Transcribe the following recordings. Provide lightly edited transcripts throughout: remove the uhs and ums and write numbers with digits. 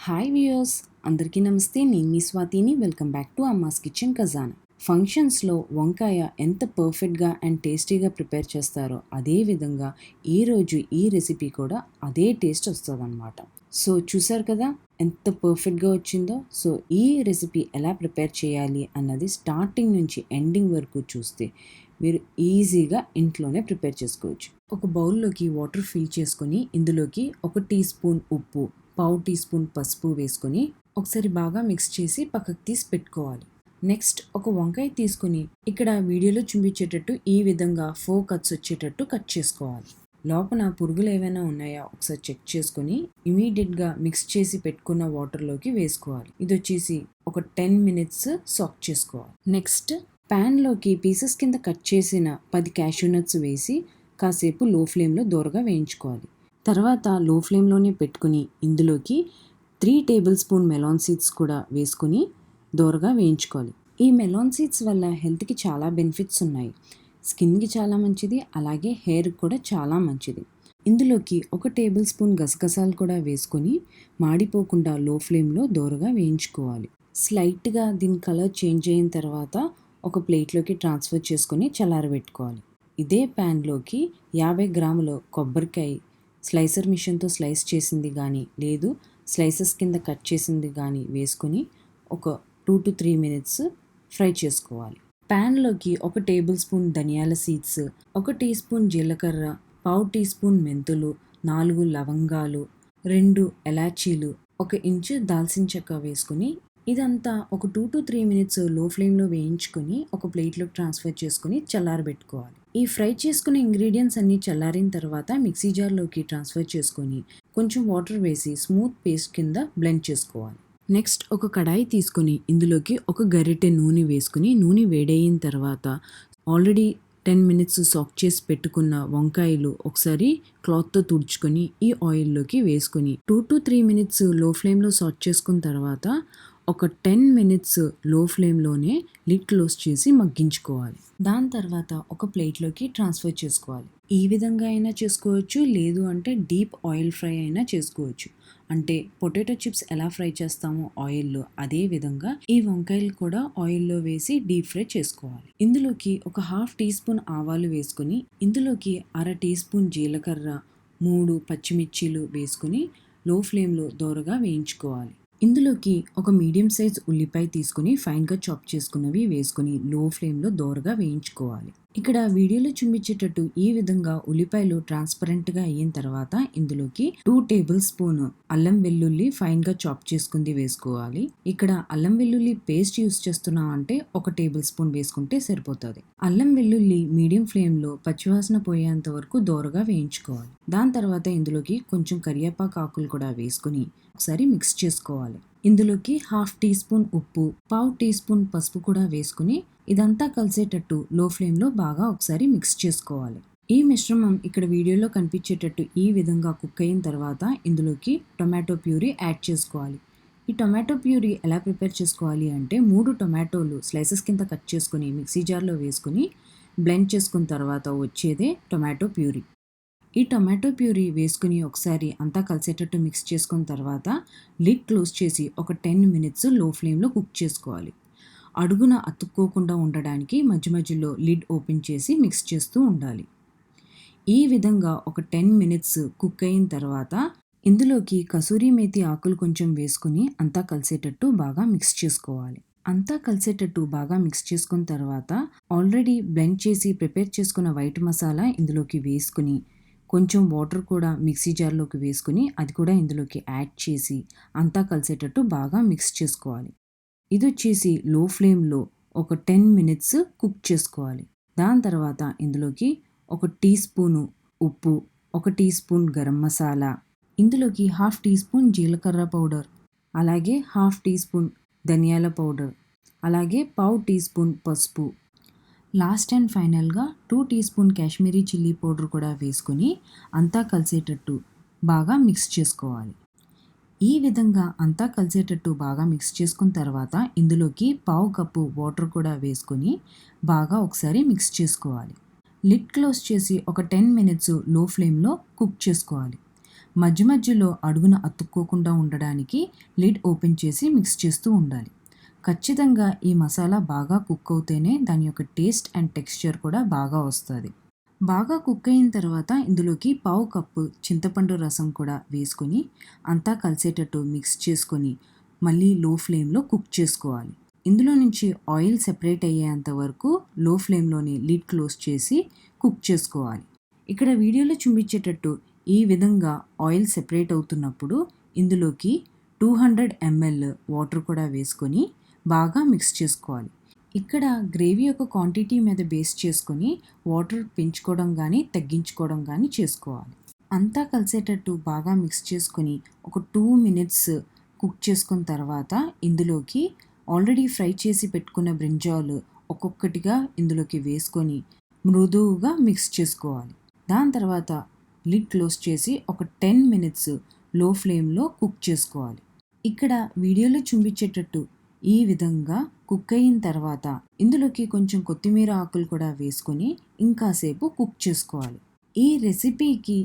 Hi viewers, అందరికీ నమస్తే. నేను మీ స్వాతిని. Welcome back to Amma's kitchen Khazana. ఫంక్షన్స్లో వంకాయ ఎంత పర్ఫెక్ట్గా అండ్ టేస్టీగా ప్రిపేర్ చేస్తారో అదే విధంగా ఈరోజు ఈ రెసిపీ కూడా అదే టేస్ట్ వస్తుందన్నమాట. సో చూసారు కదా ఎంత పర్ఫెక్ట్గా వచ్చిందో. సో ఈ రెసిపీ ఎలా ప్రిపేర్ చేయాలి అన్నది స్టార్టింగ్ నుంచి ఎండింగ్ వరకు చూస్తే మీరు ఈజీగా ఇంట్లోనే ప్రిపేర్ చేసుకోవచ్చు. ఒక బౌల్లోకి వాటర్ ఫిల్ చేసుకొని ఇందులోకి 1 టీ స్పూన్ ఉప్పు, పావు టీ స్పూన్ పసుపు వేసుకొని ఒకసారి బాగా మిక్స్ చేసి పక్కకు తీసి పెట్టుకోవాలి. నెక్స్ట్ ఒక వంకాయ తీసుకుని ఇక్కడ వీడియోలో చూపించేటట్టు ఈ విధంగా 4 కట్స్ వచ్చేటట్టు కట్ చేసుకోవాలి. లోపల పురుగులు ఏవైనా ఉన్నాయా ఒకసారి చెక్ చేసుకొని ఇమీడియట్గా మిక్స్ చేసి పెట్టుకున్న వాటర్లోకి వేసుకోవాలి. ఇది వచ్చేసి ఒక 10 మినిట్స్ సాక్ చేసుకోవాలి. నెక్స్ట్ ప్యాన్లోకి పీసెస్ కింద కట్ చేసిన 10 క్యాష్యూ నట్స్ వేసి కాసేపు లో ఫ్లేమ్లో దోరగా వేయించుకోవాలి. తర్వాత లో ఫ్లేమ్లోనే పెట్టుకుని ఇందులోకి 3 టేబుల్ స్పూన్ మెలాన్ సీడ్స్ కూడా వేసుకుని దోరగా వేయించుకోవాలి. ఈ మెలాన్ సీడ్స్ వల్ల హెల్త్కి చాలా బెనిఫిట్స్ ఉన్నాయి. స్కిన్కి చాలా మంచిది, అలాగే హెయిర్కి కూడా చాలా మంచిది. ఇందులోకి 1 టేబుల్ స్పూన్ గసగసాలు కూడా వేసుకొని మాడిపోకుండా లో ఫ్లేమ్లో దోరగా వేయించుకోవాలి. స్లైట్గా దీని కలర్ చేంజ్ అయిన తర్వాత ఒక ప్లేట్లోకి ట్రాన్స్ఫర్ చేసుకొని చల్లారబెట్టుకోవాలి. ఇదే ప్యాన్లోకి 50 గ్రాముల కొబ్బరికాయ స్లైసర్ మిషన్తో స్లైస్ చేసింది కానీ లేదు స్లైసెస్ కింద కట్ చేసింది కానీ వేసుకొని ఒక 2 to 3 మినిట్స్ ఫ్రై చేసుకోవాలి. ప్యాన్లోకి 1 టేబుల్ స్పూన్ ధనియాల సీడ్స్, 1 టీ స్పూన్ జీలకర్ర, పావు టీ స్పూన్ మెంతులు, 4 లవంగాలు, 2 ఎలాచీలు, 1 ఇంచు దాల్చిన చెక్క వేసుకొని ఇదంతా ఒక 2 to 3 మినిట్స్ లో ఫ్లేమ్లో వేయించుకొని ఒక ప్లేట్లోకి ట్రాన్స్ఫర్ చేసుకొని చల్లారబెట్టుకోవాలి. ఈ ఫ్రై చేసుకునే ఇంగ్రీడియంట్స్ అన్నీ చల్లారిన తర్వాత మిక్సీ జార్లోకి ట్రాన్స్ఫర్ చేసుకొని కొంచెం వాటర్ వేసి స్మూత్ పేస్ట్ కింద బ్లెండ్ చేసుకోవాలి. నెక్స్ట్ ఒక కడాయి తీసుకొని ఇందులోకి ఒక గరిటె నూనె వేసుకుని నూనె వేడయిన తర్వాత ఆల్రెడీ 10 మినిట్స్ సాక్ చేసి పెట్టుకున్న వంకాయలు ఒకసారి క్లాత్తో తుడుచుకొని ఈ ఆయిల్లోకి వేసుకొని 2 to 3 మినిట్స్ లో ఫ్లేమ్లో సాట్ చేసుకున్న తర్వాత ఒక 10 మినిట్స్ లో ఫ్లేమ్లోనే లిడ్ క్లోజ్ చేసి మగ్గించుకోవాలి. దాని తర్వాత ఒక ప్లేట్లోకి ట్రాన్స్ఫర్ చేసుకోవాలి. ఈ విధంగా అయినా చేసుకోవచ్చు, లేదు అంటే డీప్ ఆయిల్ ఫ్రై అయినా చేసుకోవచ్చు. అంటే పొటాటో చిప్స్ ఎలా ఫ్రై చేస్తామో ఆయిల్లో అదే విధంగా ఈ వంకాయలు కూడా ఆయిల్లో వేసి డీప్ ఫ్రై చేసుకోవాలి. ఇందులోకి ఒక 1/2 టీ స్పూన్ ఆవాలు వేసుకుని ఇందులోకి 1/2 టీ స్పూన్ జీలకర్ర, 3 పచ్చిమిర్చీలు వేసుకుని లో ఫ్లేమ్లో దోరగా వేయించుకోవాలి. ఇందులోకి ఒక మీడియం సైజ్ ఉల్లిపాయ తీసుకుని ఫైన్గా చాప్ చేసుకున్నవి వేసుకుని లో ఫ్లేమ్లో దోరగా వేయించుకోవాలి. ఇక్కడ వీడియోలో చూపించేటట్టు ఈ విధంగా ఉల్లిపాయలు ట్రాన్స్పరెంట్గా అయిన తర్వాత ఇందులోకి 2 టేబుల్ స్పూన్ అల్లం వెల్లుల్లి ఫైన్గా చాప్ చేసుకుంది వేసుకోవాలి. ఇక్కడ అల్లం వెల్లుల్లి పేస్ట్ యూస్ చేస్తున్నాం అంటే 1 టేబుల్ స్పూన్ వేసుకుంటే సరిపోతుంది. అల్లం వెల్లుల్లి మీడియం ఫ్లేమ్లో పచ్చివాసన పోయేంత వరకు దోరగా వేయించుకోవాలి. దాని తర్వాత ఇందులోకి కొంచెం కరివేపాకు ఆకులు కూడా వేసుకుని ఒకసారి మిక్స్ చేసుకోవాలి. ఇందులోకి 1/2 టీ స్పూన్ ఉప్పు, పావు టీ స్పూన్ పసుపు కూడా వేసుకుని ఇదంతా కలిసేటట్టు లో ఫ్లేమ్లో బాగా ఒకసారి మిక్స్ చేసుకోవాలి. ఈ మిశ్రమం ఇక్కడ వీడియోలో కనిపించేటట్టు ఈ విధంగా కుక్ అయిన తర్వాత ఇందులోకి టొమాటో ప్యూరీ యాడ్ చేసుకోవాలి. ఈ టొమాటో ప్యూరీ ఎలా ప్రిపేర్ చేసుకోవాలి అంటే 3 టొమాటోలు స్లైసెస్ కింద కట్ చేసుకుని మిక్సీ జార్లో వేసుకుని బ్లెండ్ చేసుకున్న తర్వాత వచ్చేదే టొమాటో ప్యూరీ. ఈ టొమాటో ప్యూరీ వేసుకుని ఒకసారి అంతా కలిసేటట్టు మిక్స్ చేసుకున్న తర్వాత లిడ్ క్లోజ్ చేసి ఒక 10 మినిట్స్ లో ఫ్లేమ్లో కుక్ చేసుకోవాలి. అడుగున అతుక్కోకుండా ఉండడానికి మధ్య మధ్యలో లిడ్ ఓపెన్ చేసి మిక్స్ చేస్తూ ఉండాలి. ఈ విధంగా ఒక 10 మినిట్స్ కుక్ అయిన తర్వాత ఇందులోకి కసూరి మేతి ఆకులు కొంచెం వేసుకుని అంతా కలిసేటట్టు బాగా మిక్స్ చేసుకోవాలి. అంతా కలిసేటట్టు బాగా మిక్స్ చేసుకున్న తర్వాత ఆల్రెడీ బ్లెండ్ చేసి ప్రిపేర్ చేసుకున్న వైట్ మసాలా ఇందులోకి వేసుకుని కొంచెం వాటర్ కూడా మిక్సీ జార్లోకి వేసుకుని అది కూడా ఇందులోకి యాడ్ చేసి అంతా కలిసేటట్టు బాగా మిక్స్ చేసుకోవాలి. ఇది వచ్చేసి లో ఫ్లేమ్లో ఒక 10 మినిట్స్ కుక్ చేసుకోవాలి. దాని తర్వాత ఇందులోకి 1 టీ స్పూను ఉప్పు, 1 టీ స్పూన్ గరం మసాలా, ఇందులోకి 1/2 టీ స్పూన్ జీలకర్ర పౌడర్, అలాగే 1/2 టీ స్పూన్ ధనియాల పౌడర్, అలాగే పావు టీ స్పూన్ పసుపు, లాస్ట్ అండ్ ఫైనల్గా 2 teaspoon Kashmiri chilli powder కూడా వేసుకొని అంతా కలిసేటట్టు బాగా మిక్స్ చేసుకోవాలి. ఈ విధంగా అంతా కలిసేటట్టు బాగా మిక్స్ చేసుకున్న తర్వాత ఇందులోకి పావు కప్పు వాటర్ కూడా వేసుకొని బాగా ఒకసారి మిక్స్ చేసుకోవాలి. లిడ్ క్లోజ్ చేసి ఒక 10 మినిట్స్ లో ఫ్లేమ్లో కుక్ చేసుకోవాలి. మధ్య మధ్యలో అడుగున అతుక్కోకుండా ఉండడానికి లిడ్ ఓపెన్ చేసి మిక్స్ చేస్తూ ఉండాలి. ఖచ్చితంగా ఈ మసాలా బాగా కుక్ అవుతేనే దాని యొక్క టేస్ట్ అండ్ టెక్స్చర్ కూడా బాగా వస్తుంది. బాగా కుక్ అయిన తర్వాత ఇందులోకి పావు కప్పు చింతపండు రసం కూడా వేసుకొని అంతా కలిసేటట్టు మిక్స్ చేసుకొని మళ్ళీ లో ఫ్లేమ్లో కుక్ చేసుకోవాలి. ఇందులో నుంచి ఆయిల్ సెపరేట్ అయ్యేంత వరకు లో ఫ్లేమ్లోనే లిడ్ క్లోజ్ చేసి కుక్ చేసుకోవాలి. ఇక్కడ వీడియోలో చూపించేటట్టు ఈ విధంగా ఆయిల్ సెపరేట్ అవుతున్నప్పుడు ఇందులోకి 200 ml వాటర్ కూడా వేసుకొని బాగా మిక్స్ చేసుకోవాలి. ఇక్కడ గ్రేవీ యొక్క క్వాంటిటీ మీద బేస్ చేసుకొని వాటర్ పెంచుకోవడం కానీ తగ్గించుకోవడం కానీ చేసుకోవాలి. అంతా కలిసేటట్టు బాగా మిక్స్ చేసుకొని ఒక 2 minutes కుక్ చేసుకున్న తర్వాత ఇందులోకి ఆల్రెడీ ఫ్రై చేసి పెట్టుకున్న బ్రింజాల్ ఒక్కొక్కటిగా ఇందులోకి వేసుకొని మృదువుగా మిక్స్ చేసుకోవాలి. దాని తర్వాత లిడ్ క్లోజ్ చేసి ఒక 10 minutes లో ఫ్లేమ్లో కుక్ చేసుకోవాలి. ఇక్కడ వీడియోలో చూపించేటట్టు ఈ విధంగా కుక్ అయిన తర్వాత ఇందులోకి కొంచెం కొత్తిమీర ఆకులు కూడా వేసుకొని ఇంకాసేపు కుక్ చేసుకోవాలి. ఈ రెసిపీకి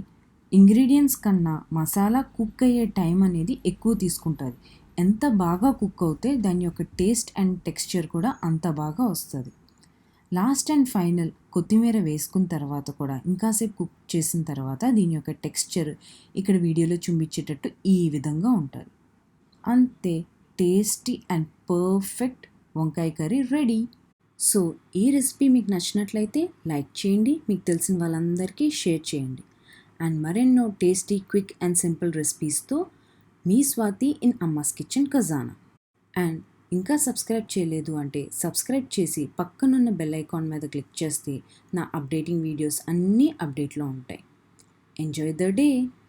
ఇంగ్రీడియంట్స్ కన్నా మసాలా కుక్ అయ్యే టైం అనేది ఎక్కువ తీసుకుంటుంది. ఎంత బాగా కుక్ అవుతే దాని యొక్క టేస్ట్ అండ్ టెక్స్చర్ కూడా అంత బాగా వస్తుంది. లాస్ట్ అండ్ ఫైనల్ కొత్తిమీర వేసుకున్న తర్వాత కూడా ఇంకాసేపు కుక్ చేసిన తర్వాత దీని యొక్క టెక్స్చర్ ఇక్కడ వీడియోలో చూపించేటట్టు ఈ విధంగా ఉంటుంది. అంతే, టేస్టీ అండ్ పర్ఫెక్ట్ వంకాయ కర్రీ రెడీ. సో ఈ రెసిపీ మీకు నచ్చినట్లయితే లైక్ చేయండి, మీకు తెలిసిన వాళ్ళందరికీ షేర్ చేయండి. అండ్ మరెన్నో టేస్టీ, క్విక్ అండ్ సింపుల్ రెసిపీస్తో మీ Swathi in Amma's kitchen Khazana. And ఇంకా సబ్స్క్రైబ్ చేయలేదు అంటే సబ్స్క్రైబ్ చేసి పక్కనున్న బెల్ ఐకాన్ మీద క్లిక్ చేస్తే నా అప్డేటింగ్ వీడియోస్ అన్నీ అప్డేట్లో ఉంటాయి. Enjoy the day.